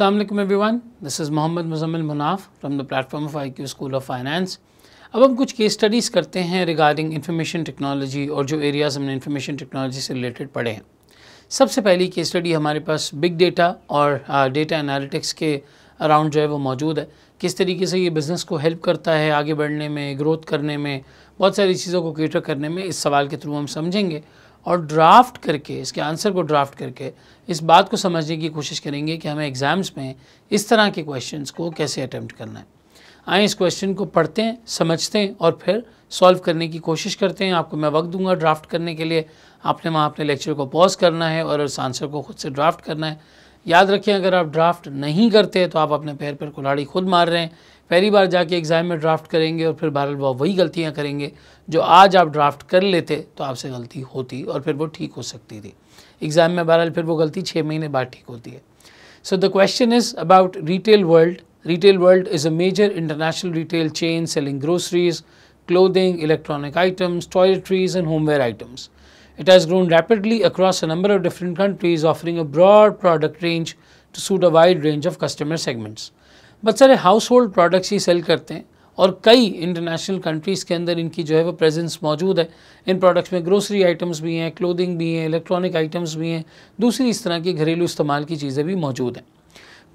Assalamu alaikum everyone. This is Mohammed Muzammil Munaf from the platform of IQ School of Finance. अब हम कुछ case studies करते हैं regarding information technology और जो एरियाज़ हमने इंफॉर्मेशन टेक्नोलॉजी से रिलेटेड पढ़े हैं। सबसे पहली केस स्टडी हमारे पास बिग डेटा और डेटा एनालिटिक्स के अराउंड जो है वो मौजूद है। किस तरीके से ये बिज़नेस को हेल्प करता है आगे बढ़ने में, ग्रोथ करने में, बहुत सारी चीज़ों को कैटर करने में, इस सवाल के थ्रू हम समझेंगे और ड्राफ्ट करके इसके आंसर को ड्राफ्ट करके इस बात को समझने की कोशिश करेंगे कि हमें एग्ज़ाम्स में इस तरह के क्वेश्चंस को कैसे अटेम्प्ट करना है। आए इस क्वेश्चन को पढ़ते हैं, समझते हैं और फिर सॉल्व करने की कोशिश करते हैं। आपको मैं वक्त दूंगा ड्राफ्ट करने के लिए। आपने वहाँ अपने लेक्चर को पॉज करना है और उस आंसर को खुद से ड्राफ्ट करना है। याद रखें, अगर आप ड्राफ्ट नहीं करते तो आप अपने पैर पर कुल्हाड़ी खुद मार रहे हैं। पहली बार जाके एग्ज़ाम में ड्राफ्ट करेंगे और फिर बहरहाल वो वही गलतियाँ करेंगे जो आज आप ड्राफ्ट कर लेते तो आपसे गलती होती और फिर वो ठीक हो सकती थी। एग्ज़ाम में बहरहाल फिर वो गलती 6 महीने बाद ठीक होती है। So the question is about retail world. Retail World is a major international retail chain selling groceries, clothing, electronic items, toiletries and homeware items. It has grown rapidly across a number of different countries, offering a broad product range to suit a wide range of customer segments. बहुत सारे household products ही cell करते हैं और कई international countries के अंदर इनकी जो है वो प्रेजेंस मौजूद है। इन प्रोडक्ट्स में ग्रोसरी आइटम्स भी हैं, क्लोथिंग भी हैं, इलेक्ट्रॉनिक आइटम्स भी हैं, दूसरी इस तरह की घरेलू इस्तेमाल की चीज़ें भी मौजूद हैं।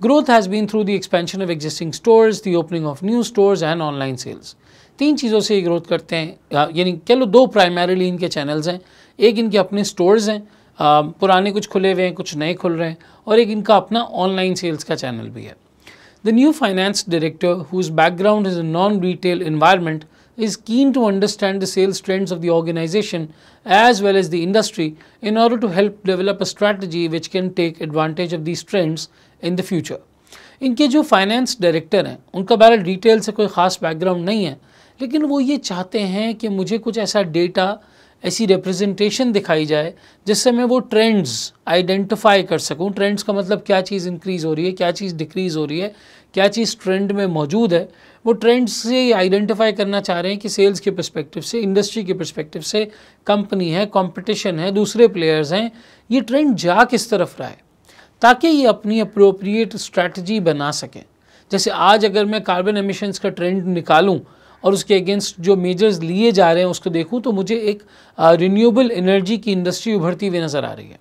Growth has been through the expansion of existing stores, the opening of new stores and online sales. 3 चीज़ों से ये ग्रोथ करते हैं, यानी कह लो 2 प्राइमरीली इनके चैनल्स हैं। एक इनके अपने स्टोर्स हैं, पुराने कुछ खुले हुए हैं, कुछ नए खुल रहे हैं, और एक इनका अपना ऑनलाइन सेल्स का चैनल भी है। The new finance director, whose background is a non-retail environment, is keen to understand the sales trends of the organization as well as the industry in order to help develop a strategy which can take advantage of these trends in the future. इनके जो finance director हैं उनका बहरहाल detail से कोई ख़ास background नहीं है, लेकिन वो ये चाहते हैं कि मुझे कुछ ऐसा डेटा, ऐसी रिप्रेजेंटेशन दिखाई जाए जिससे मैं वो ट्रेंड्स आइडेंटिफाई कर सकूं। ट्रेंड्स का मतलब क्या चीज़ इंक्रीज़ हो रही है, क्या चीज़ डिक्रीज़ हो रही है, क्या चीज़ ट्रेंड में मौजूद है। वो ट्रेंड्स से आइडेंटिफाई करना चाह रहे हैं कि सेल्स के पर्सपेक्टिव से, इंडस्ट्री के पर्सपेक्टिव से, कंपनी है, कंपटीशन है, दूसरे प्लेयर्स हैं, ये ट्रेंड जा किस तरफ रहा है, ताकि ये अपनी अप्रोप्रिएट स्ट्रैटेजी बना सकें। जैसे आज अगर मैं कार्बन एमिशंस का ट्रेंड निकालूं और उसके अगेंस्ट जो मेजर्स लिए जा रहे हैं उसको देखूं तो मुझे एक रिन्यूएबल एनर्जी की इंडस्ट्री उभरती हुई नज़र आ रही है।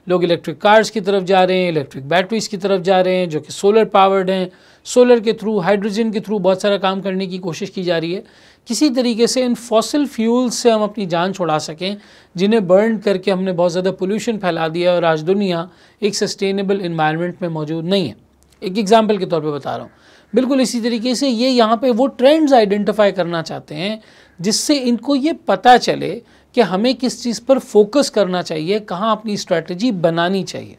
लोग इलेक्ट्रिक कार्स की तरफ जा रहे हैं, इलेक्ट्रिक बैटरीज की तरफ जा रहे हैं जो कि सोलर पावर्ड हैं। सोलर के थ्रू, हाइड्रोजन के थ्रू बहुत सारा काम करने की कोशिश की जा रही है। किसी तरीके से इन फॉसिल फ्यूल्स से हम अपनी जान छुड़ा सकें, जिन्हें बर्न करके हमने बहुत ज़्यादा पोल्यूशन फैला दिया और आज दुनिया एक सस्टेनेबल इन्वायरमेंट में मौजूद नहीं है। एक एग्जाम्पल के तौर पे बता रहा हूँ। बिल्कुल इसी तरीके से ये यहाँ पे वो ट्रेंड्स आइडेंटिफाई करना चाहते हैं जिससे इनको ये पता चले कि हमें किस चीज़ पर फोकस करना चाहिए, कहाँ अपनी स्ट्रैटेजी बनानी चाहिए।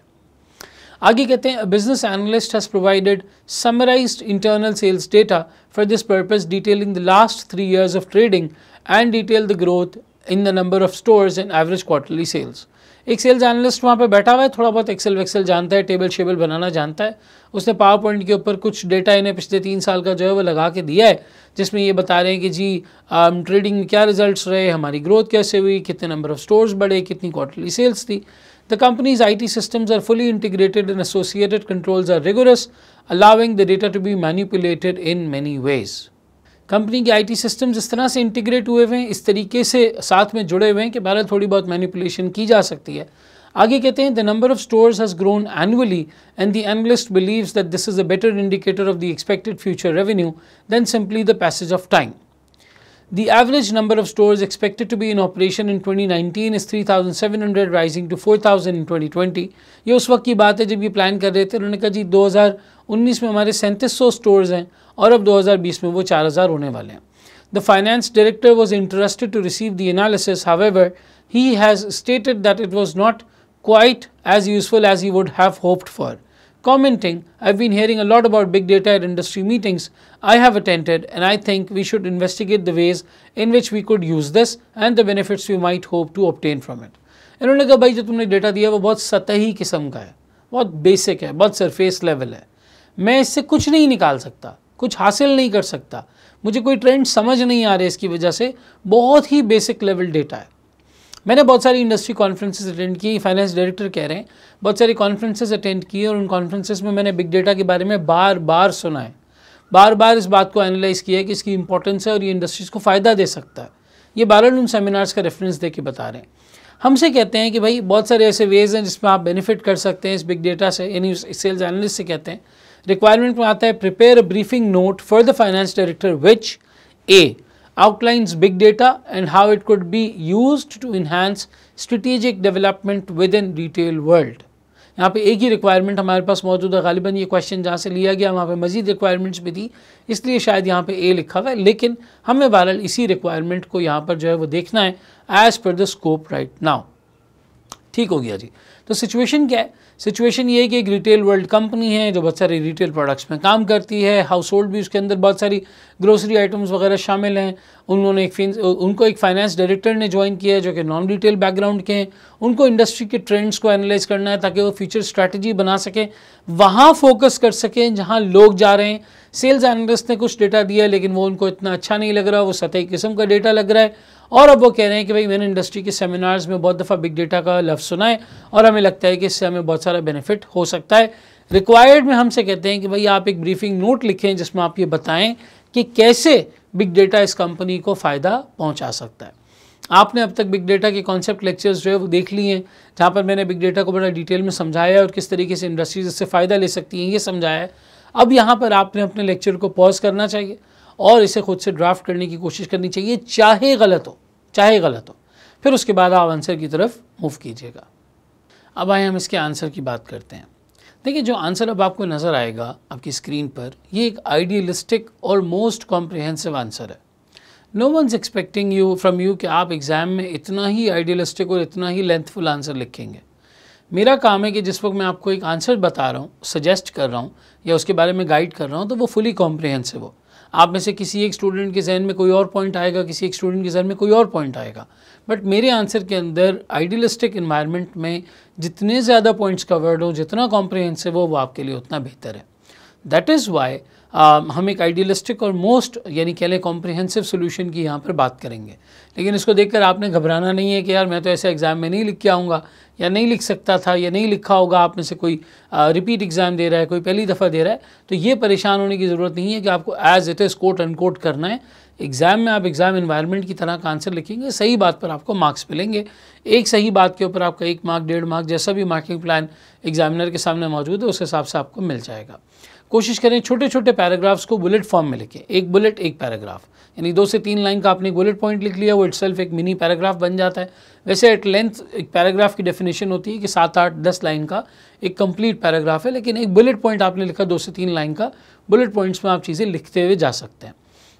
आगे कहते हैं, business analyst has provided summarized internal sales data for this purpose, detailing the last 3 years of trading and detail the growth in the number of stores and average quarterly sales. एक sales analyst वहाँ पे बैठा हुआ है, थोड़ा बहुत Excel वेक्सेल जानता है, टेबल शेबल बनाना जानता है। उसने पावर पॉइंट के ऊपर कुछ डेटा इन्हें पिछले 3 साल का जो है वो लगा के दिया है, जिसमें ये बता रहे हैं कि जी ट्रेडिंग में क्या रिजल्ट्स रहे, हमारी ग्रोथ कैसे हुई, कितने नंबर ऑफ स्टोर्स बढ़े, कितनी क्वार्टरली सेल्स थी। The companies IT systems are fully integrated and associated controls are rigorous, allowing the data to be manipulated in many ways. Company के IT सिस्टम्स इस तरह से इंटीग्रेट हुए हुए हैं, इस तरीके से साथ में जुड़े हुए हैं कि बहरहाल थोड़ी बहुत मैनिपुलेशन की जा सकती है। आगे कहते हैं, the number of stores has grown annually and the analyst believes that this is a better indicator of the expected future revenue than simply the passage of time. The average number of stores expected to be in operation in 2019 is 3,700, rising to 4,000 in 2020. ये उस वक्त की बात है जब ये plan कर रहे थे। उन्होंने कहा जी 2019 में हमारे 3700 स्टोर्स हैं और अब 2020 में वो 4,000 होने वाले हैं। The finance director was interested to receive the analysis. However, he has stated that it was not quite as useful as he would have hoped for. Commenting, I've been hearing a lot about big data at industry meetings I have attended, and I think we should investigate the ways in which we could use this and the benefits we might hope to obtain from it. इन्होंने कहा भाई जो तुमने data दिया वो बहुत सतही किस्म का है, बहुत बेसिक है, बहुत सरफेस लेवल है, मैं इससे कुछ नहीं निकाल सकता, कुछ हासिल नहीं कर सकता, मुझे कोई ट्रेंड समझ नहीं आ रहे, इसकी वजह से बहुत ही बेसिक लेवल डेटा है। मैंने बहुत सारी इंडस्ट्री कॉन्फ्रेंसेस अटेंड की, फाइनेंस डायरेक्टर कह रहे हैं बहुत सारी कॉन्फ्रेंसेस अटेंड की और उन कॉन्फ्रेंसेस में मैंने बिग डेटा के बारे में बार बार सुना है, बार बार इस बात को एनालाइज किया है कि इसकी इंपॉर्टेंस है और ये इंडस्ट्रीज़ को फ़ायदा दे सकता है। ये बार उन सेमिनार्स का रेफरेंस दे के बता रहे हैं। हमसे कहते हैं कि भाई बहुत सारे ऐसे वेज हैं जिसमें आप बेनिफिट कर सकते हैं इस बिग डेटा से, यानी सेल्स एनालिस्ट से कहते हैं। रिक्वायरमेंट में आता है prepare a briefing note for the finance director which A outlines big data and how it could be used to enhance strategic development within retail world। यहाँ पे एक ही रिक्वायरमेंट हमारे पास मौजूद है, गालिबन ये क्वेश्चन जहाँ से लिया गया वहाँ पे मजीद रिक्वायरमेंट्स भी थी, इसलिए शायद यहाँ पे ए लिखा हुआ है, लेकिन हमें बहरहाल इसी रिक्वायरमेंट को यहाँ पर जो है वो देखना है as per the scope right now. ठीक हो गया जी। तो सिचुएशन क्या है? सिचुएशन ये है कि एक रिटेल वर्ल्ड कंपनी है जो बहुत सारे रिटेल प्रोडक्ट्स में काम करती है, हाउस होल्ड भी उसके अंदर बहुत सारी ग्रोसरी आइटम्स वगैरह शामिल हैं। उनको एक फाइनेंस डायरेक्टर ने ज्वाइन किया है जो कि नॉन रिटेल बैकग्राउंड के हैं। उनको इंडस्ट्री के ट्रेंड्स को एनालाइज करना है ताकि वो फ्यूचर स्ट्रैटेजी बना सकें, वहाँ फोकस कर सकें जहाँ लोग जा रहे हैं। सेल्स एनालिस्ट ने कुछ डेटा दिया लेकिन वो उनको इतना अच्छा नहीं लग रहा, वो सतही किस्म का डेटा लग रहा है, और अब वो कह रहे हैं कि भाई मैंने इंडस्ट्री के सेमिनार्स में बहुत दफ़ा बिग डेटा का लफ्ज़ सुना है और हमें लगता है कि इससे हमें बहुत सारा बेनिफिट हो सकता है। रिक्वायर्ड में हमसे कहते हैं कि भाई आप एक ब्रीफिंग नोट लिखें जिसमें आप ये बताएं कि कैसे बिग डेटा इस कंपनी को फ़ायदा पहुंचा सकता है। आपने अब तक बिग डेटा के कॉन्सेप्ट लेक्चर्स जो है वो देख लिए हैं, जहाँ पर मैंने बिग डेटा को बड़ा डिटेल में समझाया है और किस तरीके से इंडस्ट्रीज इससे फ़ायदा ले सकती हैं ये समझाया है। अब यहाँ पर आपने अपने लेक्चर को पॉज करना चाहिए और इसे खुद से ड्राफ्ट करने की कोशिश करनी चाहिए, चाहे गलत हो, फिर उसके बाद आप आंसर की तरफ मूव कीजिएगा। अब आए हम इसके आंसर की बात करते हैं। देखिए, जो आंसर अब आपको नज़र आएगा आपकी स्क्रीन पर, ये एक आइडियलिस्टिक और मोस्ट कॉम्प्रिहेंसिव आंसर है। No one's expecting from you कि आप एग्ज़ाम में इतना ही आइडियलिस्टिक और इतना ही लेंथफुल आंसर लिखेंगे। मेरा काम है कि जिस वक्त मैं आपको एक आंसर बता रहा हूँ, सजेस्ट कर रहा हूँ या उसके बारे में गाइड कर रहा हूँ, तो वो फुली कॉम्प्रिहेंसिव हो। आप में से किसी एक स्टूडेंट के जहन में कोई और पॉइंट आएगा, किसी एक स्टूडेंट के जहन में कोई और पॉइंट आएगा, बट मेरे आंसर के अंदर आइडियलिस्टिक इन्वायरमेंट में जितने ज़्यादा पॉइंट्स कवर्ड हो, जितना कॉम्प्रिहेंसिव हो, वो आपके लिए उतना बेहतर है। दैट इज़ वाई हम एक आइडियलिस्टिक और मोस्ट यानी कह लें कॉम्प्रिहेंसिव सोल्यूशन की यहाँ पर बात करेंगे। लेकिन इसको देखकर आपने घबराना नहीं है कि यार मैं तो ऐसे एग्ज़ाम में नहीं लिख के आऊँगा या नहीं लिख सकता था या नहीं लिखा होगा। आप में से कोई रिपीट एग्ज़ाम दे रहा है, कोई पहली दफ़ा दे रहा है, तो ये परेशान होने की ज़रूरत नहीं है कि आपको as it is quote unquote करना है। एग्ज़ाम में आप एग्ज़ाम इन्वायरमेंट की तरह का आंसर लिखेंगे, सही बात पर आपको मार्क्स मिलेंगे। एक सही बात के ऊपर आपका 1 मार्क 1.5 मार्क जैसा भी मार्किंग प्लान एग्जामिनर के सामने मौजूद है उस हिसाब से आपको मिल जाएगा। कोशिश करें छोटे छोटे पैराग्राफ्स को बुलेट फॉर्म में लिखें, एक बुलेट एक पैराग्राफ, यानी 2 से 3 लाइन का आपने एक बुलेट पॉइंट लिख लिया, वो इटसेल्फ एक मिनी पैराग्राफ बन जाता है। वैसे एट लेंथ एक पैराग्राफ की डेफिनेशन होती है कि 7, 8, 10 लाइन का एक कंप्लीट पैराग्राफ है, लेकिन एक बुलेट पॉइंट आपने लिखा 2 से 3 लाइन का, बुलेट पॉइंट्स में आप चीज़ें लिखते हुए जा सकते हैं।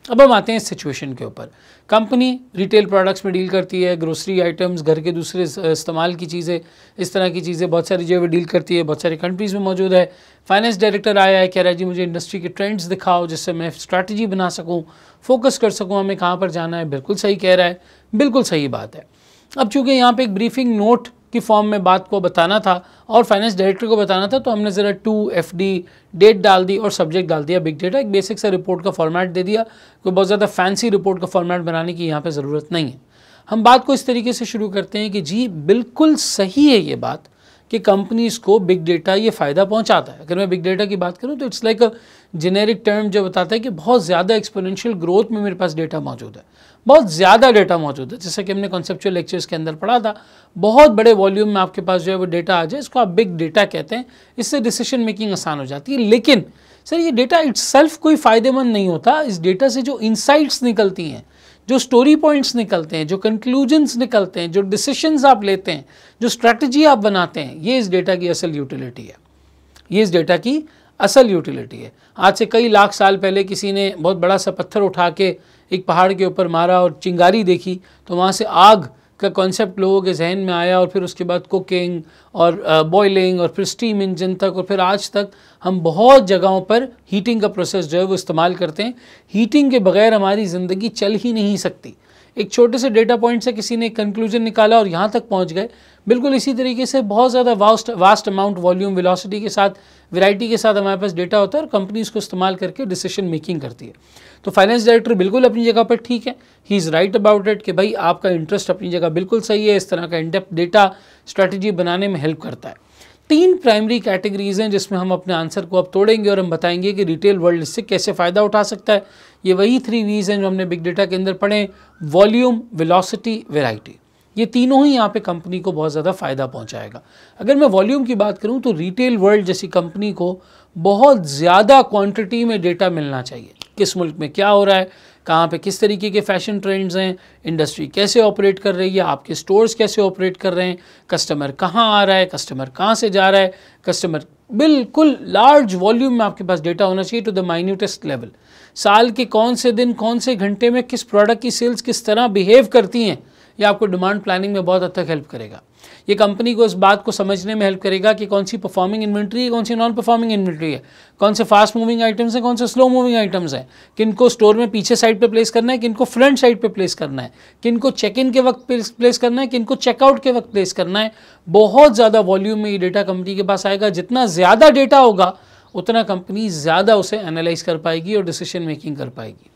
अब हम आते हैं इस सिचुएशन के ऊपर। कंपनी रिटेल प्रोडक्ट्स में डील करती है, ग्रोसरी आइटम्स, घर के दूसरे इस्तेमाल की चीज़ें, इस तरह की चीज़ें बहुत सारी जो है डील करती है, बहुत सारी कंट्रीज़ में मौजूद है। फाइनेंस डायरेक्टर आया है, कह रहा है जी मुझे इंडस्ट्री के ट्रेंड्स दिखाओ जिससे मैं स्ट्रैटेजी बना सकूं, फोकस कर सकूं हमें कहाँ पर जाना है। बिल्कुल सही कह रहा है, बिल्कुल सही बात है। अब चूँकि यहाँ पे एक ब्रीफिंग नोट की फॉर्म में बात को बताना था और फाइनेंस डायरेक्टर को बताना था, तो हमने ज़रा 2FD डेट डाल दी और सब्जेक्ट डाल दिया बिग डेटा। एक बेसिक सा रिपोर्ट का फॉर्मेट दे दिया, कोई बहुत ज़्यादा फैंसी रिपोर्ट का फॉर्मेट बनाने की यहाँ पे ज़रूरत नहीं है। हम बात को इस तरीके से शुरू करते हैं कि जी बिल्कुल सही है ये बात कि कंपनीज़ को बिग डेटा ये फ़ायदा पहुंचाता है। अगर मैं बिग डेटा की बात करूं तो it's like a generic term जो बताता है कि बहुत ज़्यादा एक्सपोनेंशियल ग्रोथ में मेरे पास डेटा मौजूद है, बहुत ज़्यादा डेटा मौजूद है। जैसा कि हमने कॉन्सेप्चुअल लेक्चर्स के अंदर पढ़ा था, बहुत बड़े वॉल्यूम में आपके पास जो है वो डेटा आ जाए, इसको आप बिग डेटा कहते हैं। इससे डिसीजन मेकिंग आसान हो जाती है। लेकिन सर ये डेटा इट्सेल्फ कोई फ़ायदेमंद नहीं होता। इस डेटा से जो इंसाइट्स निकलती हैं, जो स्टोरी पॉइंट्स निकलते हैं, जो कंक्लूजन्स निकलते हैं, जो डिसीशंस आप लेते हैं, जो स्ट्रैटेजी आप बनाते हैं, ये इस डेटा की असल यूटिलिटी है। ये इस डेटा की असल यूटिलिटी है। आज से कई लाख साल पहले किसी ने बहुत बड़ा सा पत्थर उठा के एक पहाड़ के ऊपर मारा और चिंगारी देखी, तो वहाँ से आग का कॉन्सेप्ट लोगों के जहन में आया और फिर उसके बाद कुकिंग और बॉयलिंग और फिर स्टीम इंजन तक, और फिर आज तक हम बहुत जगहों पर हीटिंग का प्रोसेस जो है वो इस्तेमाल करते हैं। हीटिंग के बगैर हमारी ज़िंदगी चल ही नहीं सकती। एक छोटे से डेटा पॉइंट से किसी ने कंक्लूजन निकाला और यहाँ तक पहुँच गए। बिल्कुल इसी तरीके से बहुत ज़्यादा वास्ट अमाउंट, वॉल्यूम, वेलोसिटी के साथ, वैरायटी के साथ हमारे पास डेटा होता है और कंपनी इसको इस्तेमाल करके डिसीजन मेकिंग करती है। तो फाइनेंस डायरेक्टर बिल्कुल अपनी जगह पर ठीक है, he is right about it कि भाई आपका इंटरेस्ट अपनी जगह बिल्कुल सही है, इस तरह का इन-डेप्थ डेटा स्ट्रैटेजी बनाने में हेल्प करता है। 3 प्राइमरी कैटेगरीज हैं जिसमें हम अपने आंसर को अब तोड़ेंगे और हम बताएंगे कि रिटेल वर्ल्ड इससे कैसे फ़ायदा उठा सकता है। ये वही 3 V's हैं जो हमने बिग डेटा के अंदर पढ़े, वॉल्यूम, वेलोसिटी, वैरायटी। ये तीनों ही यहाँ पे कंपनी को बहुत ज़्यादा फ़ायदा पहुँचाएगा। अगर मैं वॉल्यूम की बात करूँ तो रिटेल वर्ल्ड जैसी कंपनी को बहुत ज़्यादा क्वांटिटी में डेटा मिलना चाहिए। किस मुल्क में क्या हो रहा है, कहाँ पे किस तरीके के फैशन ट्रेंड्स हैं, इंडस्ट्री कैसे ऑपरेट कर रही है, आपके स्टोर्स कैसे ऑपरेट कर रहे हैं, कस्टमर कहाँ आ रहा है, कस्टमर कहाँ से जा रहा है, कस्टमर बिल्कुल लार्ज वॉल्यूम में आपके पास डेटा होना चाहिए टू द माइन्यूटेस्ट लेवल। साल के कौन से दिन, कौन से घंटे में किस प्रोडक्ट की सेल्स किस तरह बिहेव करती हैं, ये आपको डिमांड प्लानिंग में बहुत हद तक हेल्प करेगा। ये कंपनी को इस बात को समझने में हेल्प करेगा कि कौन सी परफॉर्मिंग इन्वेंट्री है, कौन सी नॉन परफॉर्मिंग इन्वेंट्री है, कौन से फास्ट मूविंग आइटम्स हैं, कौन से स्लो मूविंग आइटम्स हैं, किनको स्टोर में पीछे साइड पे प्लेस करना है, किनको फ्रंट साइड पे प्लेस करना है, किनको चेक इन के वक्त प्लेस करना है, किनको चेकआउट के वक्त प्लेस करना है। बहुत ज़्यादा वॉल्यूम में ये डेटा कंपनी के पास आएगा। जितना ज़्यादा डेटा होगा उतना कंपनी ज़्यादा उसे एनालाइज कर पाएगी और डिसीजन मेकिंग कर पाएगी।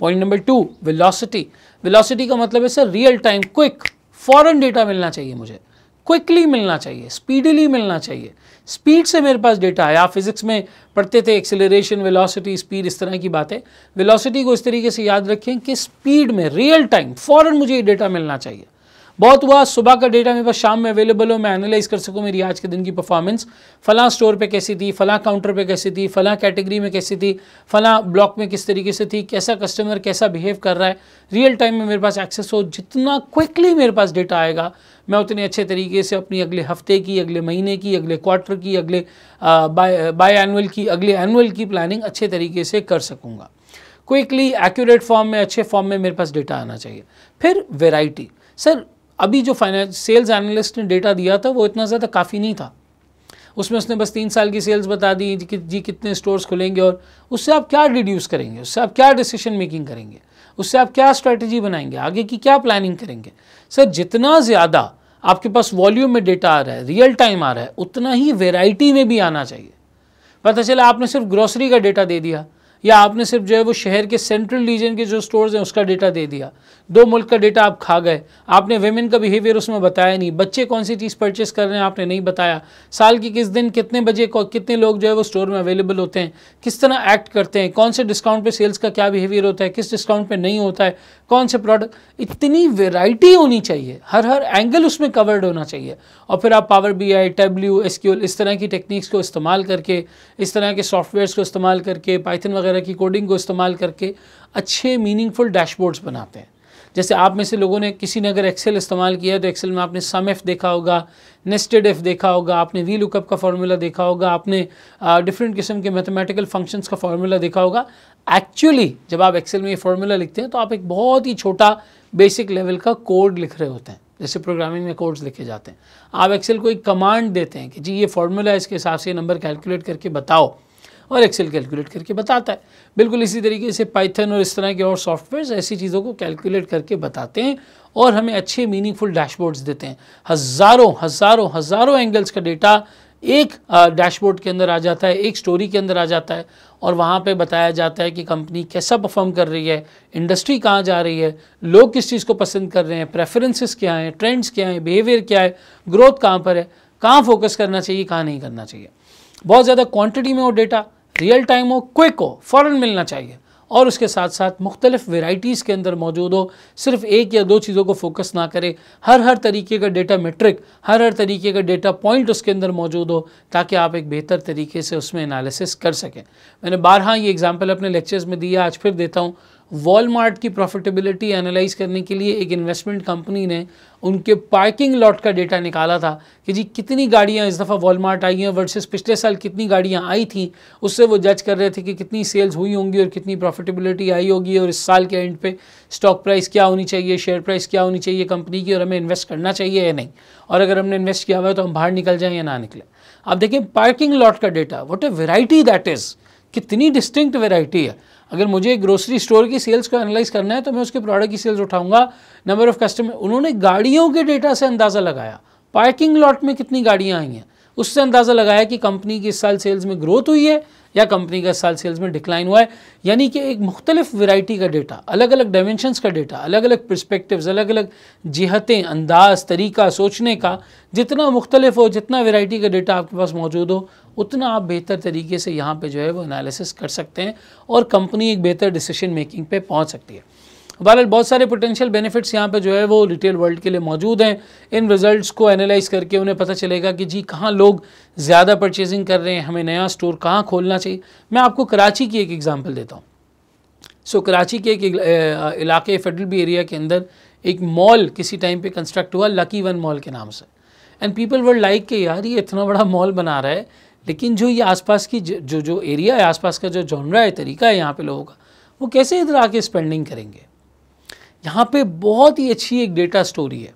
Point number 2, velocity. वेलोसिटी का मतलब है सर रियल टाइम, क्विक, फॉरन डेटा मिलना चाहिए मुझे, क्विकली मिलना चाहिए, स्पीडीली मिलना चाहिए। स्पीड से मेरे पास डेटा है। आप फिजिक्स में पढ़ते थे एक्सेलरेशन, वेलोसिटी, स्पीड, इस तरह की बातें। वेलोसिटी को इस तरीके से याद रखें कि स्पीड में, रियल टाइम, फॉरन मुझे ये डेटा मिलना चाहिए। बहुत हुआ सुबह का डेटा मेरे पास शाम में अवेलेबल हो, मैं एनालाइज कर सकूं मेरी आज के दिन की परफॉर्मेंस, फलां स्टोर पे कैसी थी, फलां काउंटर पे कैसी थी, फलां कैटेगरी में कैसी थी, फलां ब्लॉक में किस तरीके से थी, कैसा कस्टमर कैसा बिहेव कर रहा है, रियल टाइम में मेरे पास एक्सेस हो। जितना क्विकली मेरे पास डेटा आएगा मैं उतने अच्छे तरीके से अपनी अगले हफ्ते की, अगले महीने की, अगले क्वार्टर की, अगले बाय एनुअल की, अगले एनुअल की प्लानिंग अच्छे तरीके से कर सकूँगा। क्विकली, एक्यूरेट फॉर्म में, अच्छे फॉर्म में मेरे पास डेटा आना चाहिए। फिर वेराइटी। सर अभी जो फाइनेंस सेल्स एनालिस्ट ने डेटा दिया था वो इतना ज़्यादा काफ़ी नहीं था। उसमें उसने बस 3 साल की सेल्स बता दी कि जी कितने स्टोर्स खुलेंगे, और उससे आप क्या डिड्यूस करेंगे, उससे आप क्या डिसीजन मेकिंग करेंगे, उससे आप क्या स्ट्रैटेजी बनाएंगे, आगे की क्या प्लानिंग करेंगे। सर जितना ज़्यादा आपके पास वॉल्यूम में डेटा आ रहा है, रियल टाइम आ रहा है, उतना ही वेराइटी में भी आना चाहिए। पता चला आपने सिर्फ ग्रोसरी का डेटा दे दिया, या आपने सिर्फ जो है वो शहर के सेंट्रल रीजन के जो स्टोर्स हैं उसका डेटा दे दिया, 2 मुल्क का डेटा आप खा गए। आपने वेमेन का बिहेवियर उसमें बताया नहीं, बच्चे कौन सी चीज़ परचेस कर रहे हैं आपने नहीं बताया, साल की किस दिन कितने बजे कितने लोग जो है वो स्टोर में अवेलेबल होते हैं, किस तरह एक्ट करते हैं, कौन से डिस्काउंट पे सेल्स का क्या बिहेवियर होता है, किस डिस्काउंट पे नहीं होता है, कौन से प्रोडक्ट। इतनी वेराइटी होनी चाहिए, हर एंगल उसमें कवर्ड होना चाहिए। और फिर आप पावर BI, टैब्ल्यू, SQL इस तरह की टेक्निक्स को इस्तेमाल करके, इस तरह के सॉफ्टवेयर्स को इस्तेमाल करके, पाइथन वगैरह की कोडिंग को इस्तेमाल करके अच्छे मीनिंगफुल डैशबोर्ड्स बनाते हैं। जैसे आप में से लोगों ने, किसी ने अगर एक्सेल इस्तेमाल किया है तो एक्सेल में आपने सम एफ देखा होगा, नेस्टेड एफ देखा होगा, आपने वी लुकअप का फार्मूला देखा होगा, आपने डिफरेंट किस्म के मैथमेटिकल फंक्शंस का फार्मूला देखा होगा। एक्चुअली जब आप एक्सेल में ये फार्मूला लिखते हैं तो आप एक बहुत ही छोटा बेसिक लेवल का कोड लिख रहे होते हैं, जैसे प्रोग्रामिंग में कोड्स लिखे जाते हैं। आप एक्सेल को एक कमांड देते हैं कि जी ये फार्मूला है, इसके हिसाब से नंबर कैलकुलेट करके बताओ, और एक्सेल कैलकुलेट करके बताता है। बिल्कुल इसी तरीके से पाइथन और इस तरह के और सॉफ्टवेयर्स ऐसी चीज़ों को कैलकुलेट करके बताते हैं और हमें अच्छे मीनिंगफुल डैशबोर्ड्स देते हैं। हज़ारों एंगल्स का डेटा एक डैशबोर्ड के अंदर आ जाता है, एक स्टोरी के अंदर आ जाता है, और वहाँ पे बताया जाता है कि कंपनी कैसा परफॉर्म कर रही है, इंडस्ट्री कहाँ जा रही है, लोग किस चीज़ को पसंद कर रहे हैं, प्रेफरेंसेस क्या हैं, ट्रेंड्स क्या हैं, बिहेवियर क्या है, ग्रोथ कहाँ पर है, कहाँ फोकस करना चाहिए, कहाँ नहीं करना चाहिए। बहुत ज़्यादा क्वांटिटी में हो डेटा, रियल टाइम हो, क्विक हो, फ़ौरन मिलना चाहिए, और उसके साथ साथ मुख्तलिफ वेराइटीज़ के अंदर मौजूद हो। सिर्फ 1 या 2 चीज़ों को फोकस ना करे, हर तरीके का डेटा मेट्रिक, हर तरीके का डेटा पॉइंट उसके अंदर मौजूद हो, ताकि आप एक बेहतर तरीके से उसमें एनालिसिस कर सकें। मैंने बारहा ये एग्जांपल अपने लेक्चर्स में दिया, आज फिर देता हूँ। वॉलमार्ट की प्रॉफिटेबिलिटी एनालाइज करने के लिए एक इन्वेस्टमेंट कंपनी ने उनके पार्किंग लॉट का डेटा निकाला था कि जी कितनी गाड़ियाँ इस दफ़ा वॉलमार्ट आई हैं वर्सेस पिछले साल कितनी गाड़ियाँ आई थी। उससे वो जज कर रहे थे कि कितनी सेल्स हुई होंगी और कितनी प्रॉफिटेबिलिटी आई होगी, और इस साल के एंड पे स्टॉक प्राइस क्या होनी चाहिए, शेयर प्राइस क्या होनी चाहिए कंपनी की, और हमें इन्वेस्ट करना चाहिए या नहीं, और अगर हमने इन्वेस्ट किया हुआ है तो हम बाहर निकल जाएँ या ना निकले। आप देखिए पार्किंग लॉट का data, what a variety that is, कितनी डिस्टिंक्ट वेराइटी है। अगर मुझे ग्रोसरी स्टोर की सेल्स को एनालाइज करना है तो मैं उसके प्रोडक्ट की सेल्स उठाऊंगा, नंबर ऑफ कस्टमर। उन्होंने गाड़ियों के डेटा से अंदाज़ा लगाया, पार्किंग लॉट में कितनी गाड़ियाँ आई हैं, उससे अंदाज़ा लगाया कि कंपनी की इस साल सेल्स में ग्रोथ हुई है या कंपनी का इस साल सेल्स में डिक्लाइन हुआ है। यानी कि एक मुख्तलिफ वैरायटी का डेटा, अलग अलग डायमेंशंस का डेटा, अलग अलग पर्सपेक्टिव्स, अलग अलग जिहतें, अंदाज, तरीका सोचने का जितना मुख्तलिफ हो, जितना वैरायटी का डेटा आपके पास मौजूद हो, उतना आप बेहतर तरीके से यहाँ पे जो है वो एनालिसिस कर सकते हैं और कंपनी एक बेहतर डिसीजन मेकिंग पे पहुँच सकती है। बहरहाल बहुत सारे पोटेंशियल बेनिफिट्स यहाँ पे जो है वो रिटेल वर्ल्ड के लिए मौजूद हैं। इन रिजल्ट्स को एनालाइज करके उन्हें पता चलेगा कि जी कहाँ लोग ज़्यादा परचेजिंग कर रहे हैं, हमें नया स्टोर कहाँ खोलना चाहिए। मैं आपको कराची की एक एग्जांपल देता हूँ। कराची के एक इलाके फेडरल बी एरिया के अंदर एक मॉल किसी टाइम पे कंस्ट्रक्ट हुआ, लकी वन मॉल के नाम से। एंड पीपल वर लाइक कि यार ये इतना बड़ा मॉल बना रहा है, लेकिन जो ये आसपास की जो एरिया है, आसपास का जो जॉनरा है, तरीका है यहाँ पे लोगों का, वो कैसे इधर आके स्पेंडिंग करेंगे। यहाँ पे बहुत ही अच्छी एक डेटा स्टोरी है।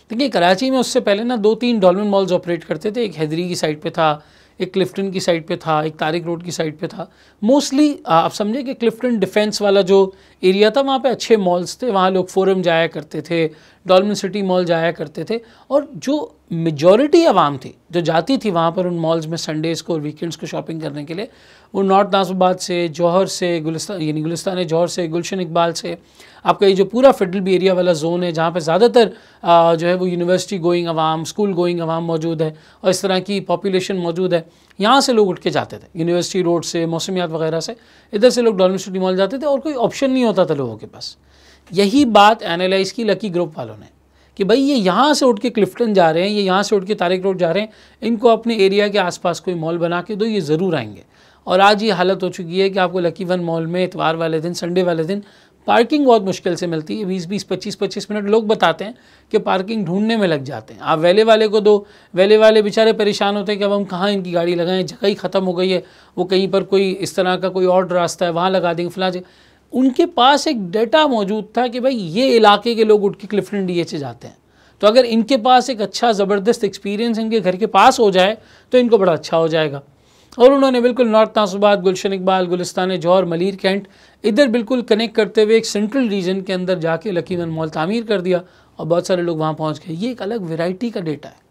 देखिए कराची में उससे पहले ना 2-3 डॉल्मेन मॉल्स ऑपरेट करते थे। एक हैदरी की साइड पे था, एक क्लिफ्टन की साइड पे था, एक तारिक रोड की साइड पे था। मोस्टली आप समझे कि क्लिफ्टन डिफेंस वाला जो एरिया था वहाँ पे अच्छे मॉल्स थे, वहाँ लोग फोरम जाया करते थे, डॉल्मेन सिटी मॉल जाया करते थे। और जो मेजॉरिटी आवाम थी जो जाती थी वहाँ पर उन मॉल्स में संडेज़ को और वीकेंड्स को शॉपिंग करने के लिए, वो नॉर्थ नाज़िबाद से, जौहर से, गुलिस्तान जौहर से, गुलशन इकबाल से, आपका ये जो पूरा फेडरल बी एरिया वाला जोन है जहाँ पे ज़्यादातर जो है वो यूनिवर्सिटी गोइंग आवाम, स्कूल गोइंग आवाम मौजूद है और इस तरह की पॉपुलेशन मौजूद है, यहाँ से लोग उठ के जाते थे। यूनिवर्सिटी रोड से, मौसमियात वगैरह से इधर से लोग डॉल्मेन सिटी मॉल जाते थे और कोई ऑप्शन नहीं होता था लोगों के पास। यही बात एनालाइज की लकी ग्रुप वालों ने कि भाई ये यहाँ से उठ के क्लिफ्टन जा रहे हैं, ये यहाँ से उठ के तारिक रोड जा रहे हैं, इनको अपने एरिया के आसपास कोई मॉल बना के दो, ये ज़रूर आएंगे। और आज ये हालत हो चुकी है कि आपको लकी वन मॉल में इतवार वाले दिन, संडे वाले दिन पार्किंग बहुत मुश्किल से मिलती है। 20-20, 25-25 मिनट लोग बताते हैं कि पार्किंग ढूंढने में लग जाते हैं। आप वेले वाले को दो, वेले वाले बेचारे परेशान होते हैं कि अब हम कहाँ इनकी गाड़ी लगाएं, जगह ही ख़त्म हो गई है, वो कहीं पर कोई इस तरह का कोई और रास्ता है वहाँ लगा देंगे फलां। उनके पास एक डेटा मौजूद था कि भाई ये इलाके के लोग उठ के क्लिफ्टन डीएच जाते हैं, तो अगर इनके पास एक अच्छा ज़बरदस्त एक्सपीरियंस इनके घर के पास हो जाए तो इनको बड़ा अच्छा हो जाएगा। और उन्होंने बिल्कुल नॉर्थ नाज़िबाद, गुलशन इकबाल, गुलिस्तान जौहर, मलीर कैंट इधर बिल्कुल कनेक्ट करते हुए एक सेंट्रल रीजन के अंदर जाके लकी वन मॉल तामीर कर दिया और बहुत सारे लोग वहाँ पहुँच गए। ये एक अलग वैरायटी का डेटा है।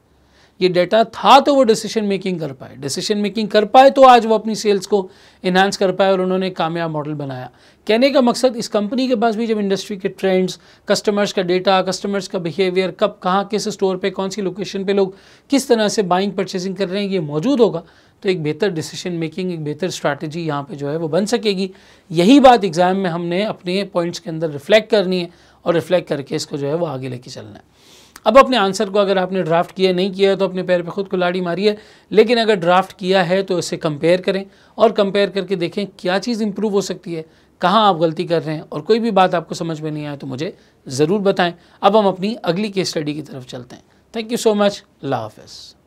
ये डेटा था तो वो डिसीजन मेकिंग कर पाए, डिसीजन मेकिंग कर पाए तो आज वो अपनी सेल्स को इन्हांस कर पाए और उन्होंने एक कामयाब मॉडल बनाया। कहने का मकसद, इस कंपनी के पास भी जब इंडस्ट्री के ट्रेंड्स, कस्टमर्स का डेटा, कस्टमर्स का बिहेवियर, कब कहाँ किस स्टोर पे कौन सी लोकेशन पे लोग किस तरह से बाइंग परचेसिंग कर रहे हैं, ये मौजूद होगा तो एक बेहतर डिसीजन मेकिंग, एक बेहतर स्ट्रैटेजी यहाँ पे जो है वो बन सकेगी। यही बात एग्ज़ाम में हमने अपने पॉइंट्स के अंदर रिफ्लेक्ट करनी है और रिफ्लेक्ट करके इसको जो है वो आगे लेके चलना है। अब अपने आंसर को अगर आपने ड्राफ्ट किया नहीं किया है तो अपने पैर पे खुद कुल्हाड़ी मारिए, लेकिन अगर ड्राफ्ट किया है तो इसे कंपेयर करें और कंपेयर करके देखें क्या चीज़ इंप्रूव हो सकती है, कहाँ आप गलती कर रहे हैं, और कोई भी बात आपको समझ में नहीं आए तो मुझे ज़रूर बताएं। अब हम अपनी अगली केस स्टडी की तरफ चलते हैं। Thank you so much. अल्लाह हाफ़िज़।